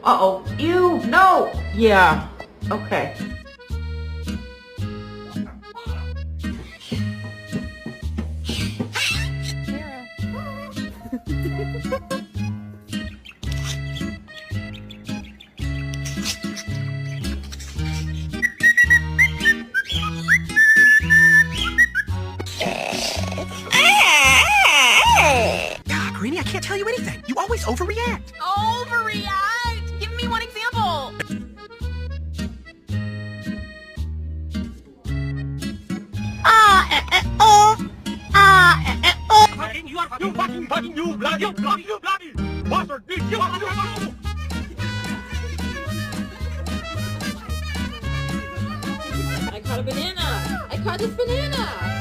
Uh-oh. Ew, no. Yeah. Okay. Greenie, I can't tell you anything. You always overreact. Overreact? Give me one example. You bloody. Bastard, you. I caught a banana. I caught this banana.